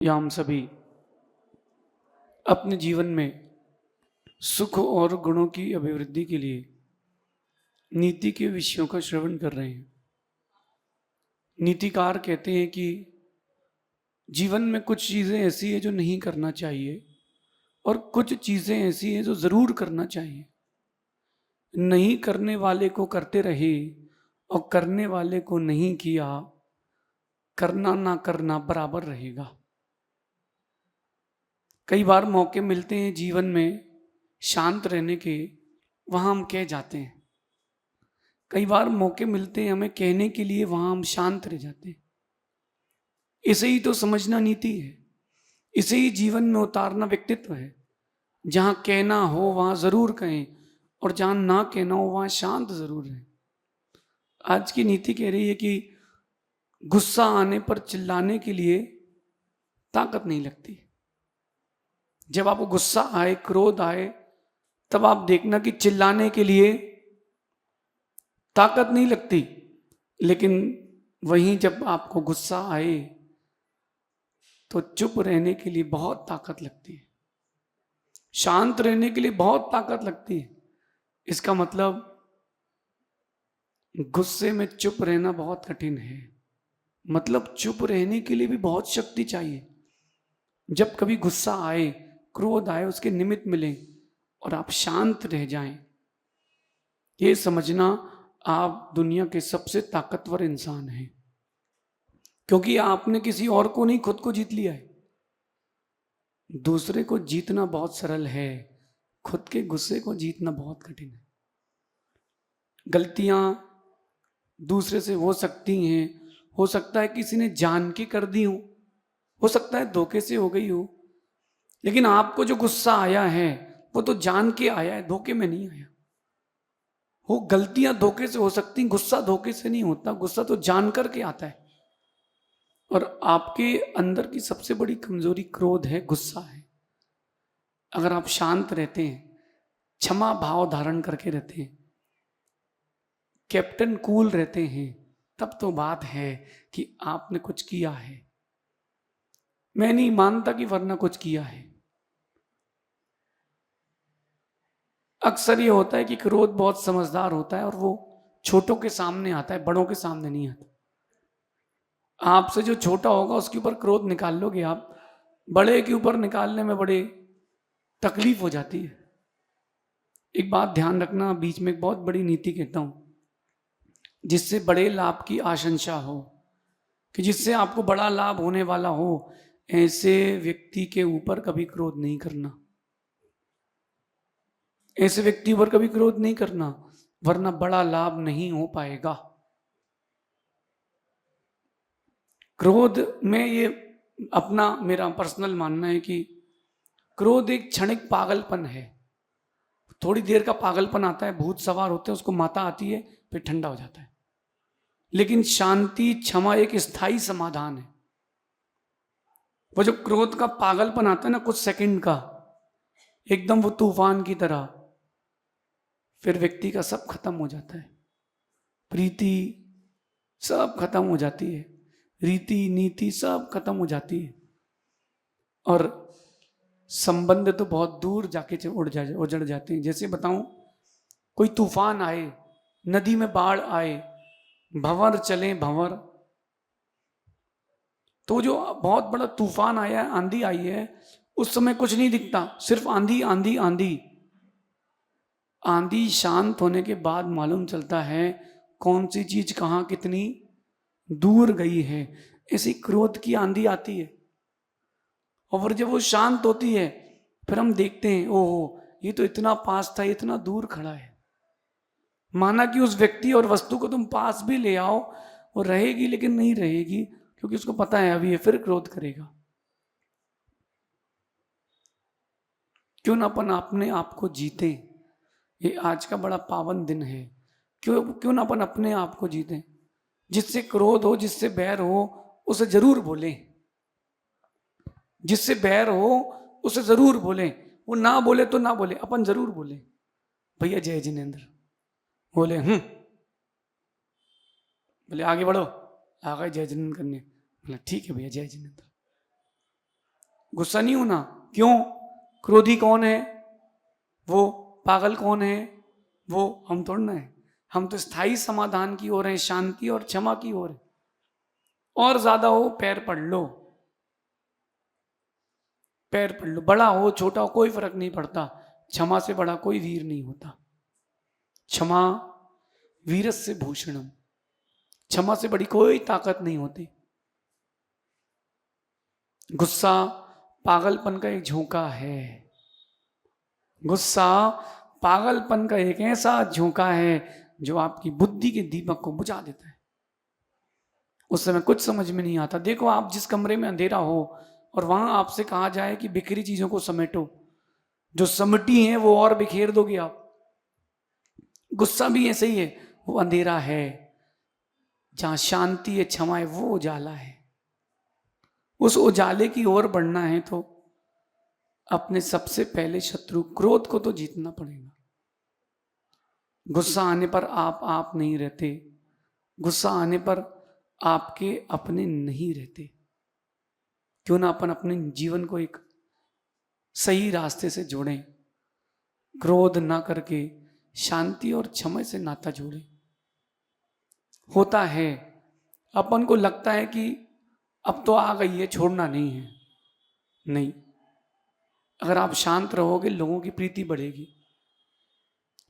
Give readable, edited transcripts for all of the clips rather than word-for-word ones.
या हम सभी अपने जीवन में सुख और गुणों की अभिवृद्धि के लिए नीति के विषयों का श्रवण कर रहे हैं। नीतिकार कहते हैं कि जीवन में कुछ चीज़ें ऐसी है जो नहीं करना चाहिए और कुछ चीज़ें ऐसी हैं जो ज़रूर करना चाहिए। नहीं करने वाले को करते रहे और करने वाले को नहीं किया, करना ना करना बराबर रहेगा। कई बार मौके मिलते हैं जीवन में शांत रहने के, वहां हम कह जाते हैं। कई बार मौके मिलते हैं हमें कहने के लिए, वहां हम शांत रह जाते हैं। इसे ही तो समझना नीति है, इसे ही जीवन में उतारना व्यक्तित्व है। जहां कहना हो वहां जरूर कहें और जहां ना कहना हो वहां शांत जरूर रहें। आज की नीति कह रही है कि गुस्सा आने पर चिल्लाने के लिए ताकत नहीं लगती। जब आपको गुस्सा आए, क्रोध आए, तब आप देखना कि चिल्लाने के लिए ताकत नहीं लगती। लेकिन वहीं जब आपको गुस्सा आए तो चुप रहने के लिए बहुत ताकत लगती है, शांत रहने के लिए बहुत ताकत लगती है। इसका मतलब गुस्से में चुप रहना बहुत कठिन है। मतलब चुप रहने के लिए भी बहुत शक्ति चाहिए। जब कभी गुस्सा आए, क्रोध आए, उसके निमित्त मिले और आप शांत रह जाएं, ये समझना आप दुनिया के सबसे ताकतवर इंसान हैं। क्योंकि आपने किसी और को नहीं, खुद को जीत लिया है। दूसरे को जीतना बहुत सरल है, खुद के गुस्से को जीतना बहुत कठिन है। गलतियां दूसरे से हो सकती हैं, हो सकता है किसी ने जान के कर दी हो सकता है धोखे से हो गई हो। लेकिन आपको जो गुस्सा आया है वो तो जान के आया है, धोखे में नहीं आया। वो गलतियां धोखे से हो सकती, गुस्सा धोखे से नहीं होता। गुस्सा तो जान करके आता है। और आपके अंदर की सबसे बड़ी कमजोरी क्रोध है, गुस्सा है। अगर आप शांत रहते हैं, क्षमा भाव धारण करके रहते हैं, कैप्टन कूल रहते हैं, तब तो बात है कि आपने कुछ किया है। मैं नहीं मानता कि वरना कुछ किया है। अक्सर ये होता है कि क्रोध बहुत समझदार होता है और वो छोटों के सामने आता है, बड़ों के सामने नहीं आता। आपसे जो छोटा होगा उसके ऊपर क्रोध निकाल लोगे आप, बड़े के ऊपर निकालने में बड़े तकलीफ हो जाती है। एक बात ध्यान रखना, बीच में एक बहुत बड़ी नीति कहता हूं, जिससे बड़े लाभ की आशंसा हो, कि जिससे आपको बड़ा लाभ होने वाला हो, ऐसे व्यक्ति के ऊपर कभी क्रोध नहीं करना। ऐसे व्यक्ति पर कभी क्रोध नहीं करना, वरना बड़ा लाभ नहीं हो पाएगा। क्रोध में ये अपना मेरा पर्सनल मानना है कि क्रोध एक क्षणिक पागलपन है। थोड़ी देर का पागलपन आता है, भूत सवार होते हैं, उसको माता आती है, फिर ठंडा हो जाता है। लेकिन शांति, क्षमा एक स्थायी समाधान है। वो जो क्रोध का पागलपन आता है ना, कुछ सेकंड का, एकदम वो तूफान की तरह, फिर व्यक्ति का सब खत्म हो जाता है। प्रीति सब खत्म हो जाती है, रीति नीति सब खत्म हो जाती है, और संबंध तो बहुत दूर जाके उजड़ जाते हैं। जैसे बताऊं, कोई तूफान आए, नदी में बाढ़ आए, भंवर चले भंवर, तो जो बहुत बड़ा तूफान आया है, आंधी आई है, उस समय कुछ नहीं दिखता, सिर्फ आंधी आंधी आंधी। आंधी शांत होने के बाद मालूम चलता है कौन सी चीज कहां कितनी दूर गई है। ऐसी क्रोध की आंधी आती है, और जब वो शांत होती है फिर हम देखते हैं, ओहो ये तो इतना पास था, इतना दूर खड़ा है। माना कि उस व्यक्ति और वस्तु को तुम पास भी ले आओ, वो रहेगी लेकिन नहीं रहेगी, क्योंकि उसको पता है अभी ये फिर क्रोध करेगा। क्यों ना अपन अपने आप को जीते। ये आज का बड़ा पावन दिन है। क्यों ना अपन अपने आप को जीते। जिससे क्रोध हो, जिससे बैर हो, उसे जरूर बोले। जिससे बैर हो उसे जरूर बोले। वो ना बोले तो ना बोले, अपन जरूर बोले, भैया जय जिनेन्द्र। बोले बोले आगे बढ़ो, आ गए जय जिनेन्द्र करने। बोले ठीक है भैया जय जिनेन्द्र। गुस्सा नहीं होना। क्यों? क्रोधी कौन है? वो। पागल कौन है? वो। हम थोड़ा ना है। हम तो स्थायी समाधान की ओर हैं, शांति और क्षमा की ओर है। और ज्यादा हो पैर पढ़ लो, पैर पढ़ लो। बड़ा हो छोटा हो कोई फर्क नहीं पड़ता, क्षमा से बड़ा कोई वीर नहीं होता। क्षमा वीरस्य भूषणम, क्षमा से बड़ी कोई ताकत नहीं होती। गुस्सा पागलपन का एक झोंका है। गुस्सा पागलपन का एक ऐसा झोंका है जो आपकी बुद्धि के दीपक को बुझा देता है। उस समय कुछ समझ में नहीं आता। देखो, आप जिस कमरे में अंधेरा हो और वहां आपसे कहा जाए कि बिखरी चीजों को समेटो, जो समटी हैं वो और बिखेर दोगे आप। गुस्सा भी ऐसे ही है, वो अंधेरा है। जहां शांति है, क्षमा है, वो उजाला है। उस उजाले की ओर बढ़ना है तो अपने सबसे पहले शत्रु क्रोध को तो जीतना पड़ेगा। गुस्सा आने पर आप नहीं रहते। गुस्सा आने पर आपके अपने नहीं रहते। क्यों ना अपन अपने जीवन को एक सही रास्ते से जोड़ें, क्रोध ना करके शांति और क्षमा से नाता जोड़ें। होता है अपन को लगता है कि अब तो आ गई है, छोड़ना नहीं है। नहीं, अगर आप शांत रहोगे लोगों की प्रीति बढ़ेगी।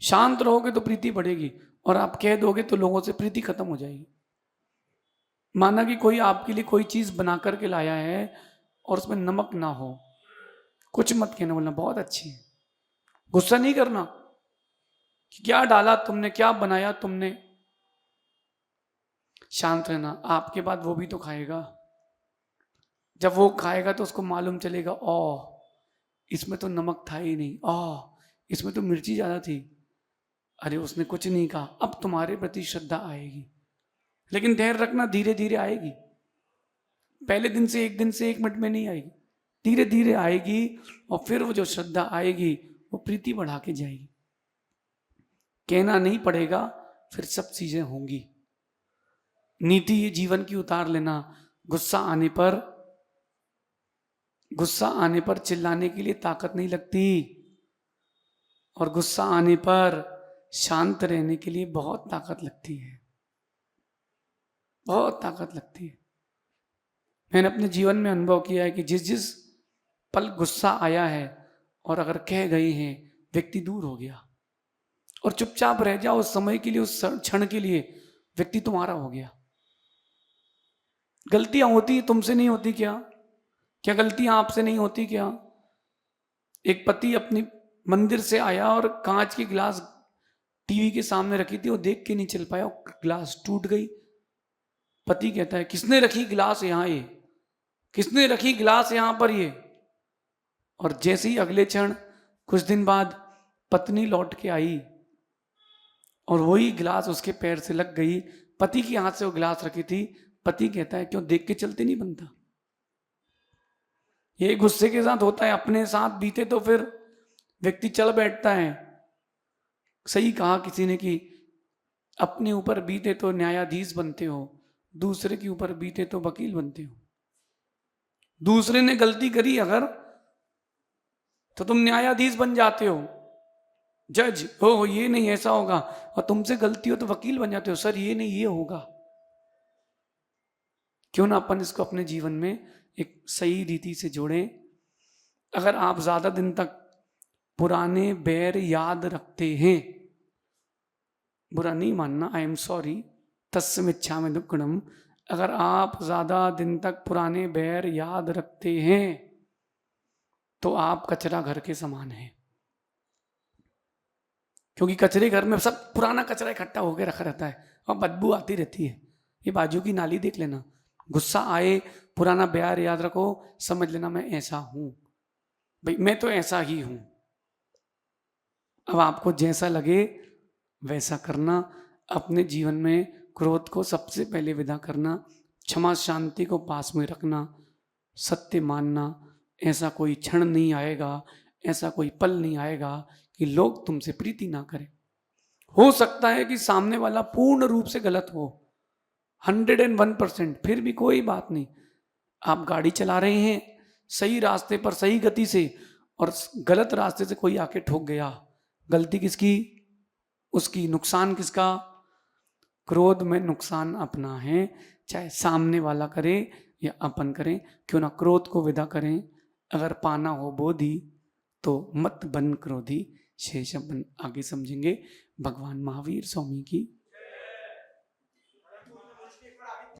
शांत रहोगे तो प्रीति बढ़ेगी, और आप कह दोगे तो लोगों से प्रीति खत्म हो जाएगी। माना कि कोई आपके लिए कोई चीज बना करके लाया है और उसमें नमक ना हो, कुछ मत कहना, बोलना बहुत अच्छी है। गुस्सा नहीं करना कि क्या डाला तुमने, क्या बनाया तुमने। शांत रहना। आपके बाद वो भी तो खाएगा। जब वो खाएगा तो उसको मालूम चलेगा, ओ इसमें तो नमक था ही नहीं, इसमें तो मिर्ची ज्यादा थी। अरे उसने कुछ नहीं कहा, अब तुम्हारे प्रति श्रद्धा आएगी। लेकिन धैर्य रखना, धीरे धीरे आएगी। पहले दिन से, एक दिन से, एक मिनट में नहीं आएगी, धीरे धीरे आएगी। और फिर वो जो श्रद्धा आएगी वो प्रीति बढ़ा के जाएगी। कहना नहीं पड़ेगा, फिर सब चीजें होंगी। नीति ये जीवन की उतार लेना। गुस्सा आने पर चिल्लाने के लिए ताकत नहीं लगती, और गुस्सा आने पर शांत रहने के लिए बहुत ताकत लगती है, बहुत ताकत लगती है। मैंने अपने जीवन में अनुभव किया है कि जिस जिस पल गुस्सा आया है और अगर कह गए हैं, व्यक्ति दूर हो गया। और चुपचाप रह जाओ उस समय के लिए, उस क्षण के लिए, व्यक्ति तुम्हारा हो गया। गलतियां होती तुमसे नहीं होती क्या? क्या गलतियां आपसे नहीं होती क्या? एक पति अपनी मंदिर से आया और कांच की गिलास टीवी के सामने रखी थी, वो देख के नहीं चल पाया, गिलास टूट गई। पति कहता है, किसने रखी गिलास यहां, ये किसने रखी गिलास यहां पर ये? और जैसे ही अगले क्षण कुछ दिन बाद पत्नी लौट के आई और वही गिलास उसके पैर से लग गई। पति के हाथ से वो गिलास रखी थी। पति कहता है, क्यों देख के चलते नहीं बनता? ये गुस्से के साथ होता है। अपने साथ बीते तो फिर व्यक्ति चल बैठता है। सही कहा किसी ने कि अपने ऊपर बीते तो न्यायाधीश बनते हो, दूसरे के ऊपर बीते तो वकील बनते हो। दूसरे ने गलती करी अगर, तो तुम न्यायाधीश बन जाते हो, जज हो, ये नहीं ऐसा होगा। और तुमसे गलती हो तो वकील बन जाते हो, सर ये नहीं ये होगा। क्यों ना अपन इसको अपने जीवन में एक सही रीति से जोड़ें। अगर आप ज्यादा दिन तक पुराने बैर याद रखते हैं, बुरा नहीं मानना, आई एम सॉरी, तस्मिच्छामि दुक्कडम। अगर आप ज्यादा दिन तक पुराने बैर याद रखते हैं तो आप कचरा घर के समान हैं। क्योंकि कचरे घर में सब पुराना कचरा इकट्ठा होकर रखा रहता है और बदबू आती रहती है। ये बाजू की नाली देख लेना। गुस्सा आए, पुराना बैर याद रखो, समझ लेना मैं ऐसा हूं, भाई मैं तो ऐसा ही हूं। अब आपको जैसा लगे वैसा करना। अपने जीवन में क्रोध को सबसे पहले विदा करना, क्षमा शांति को पास में रखना, सत्य मानना। ऐसा कोई क्षण नहीं आएगा, ऐसा कोई पल नहीं आएगा कि लोग तुमसे प्रीति ना करें। हो सकता है कि सामने वाला पूर्ण रूप से गलत हो, 101%, फिर भी कोई बात नहीं। आप गाड़ी चला रहे हैं, सही रास्ते पर सही गति से, और गलत रास्ते से कोई आके ठोक गया, गलती किसकी? उसकी। नुकसान किसका? क्रोध में नुकसान अपना है, चाहे सामने वाला करे या अपन करें, क्यों ना क्रोध को विदा करें। अगर पाना हो बोधि तो मत बन क्रोधी। शेष अपन आगे समझेंगे। भगवान महावीर स्वामी की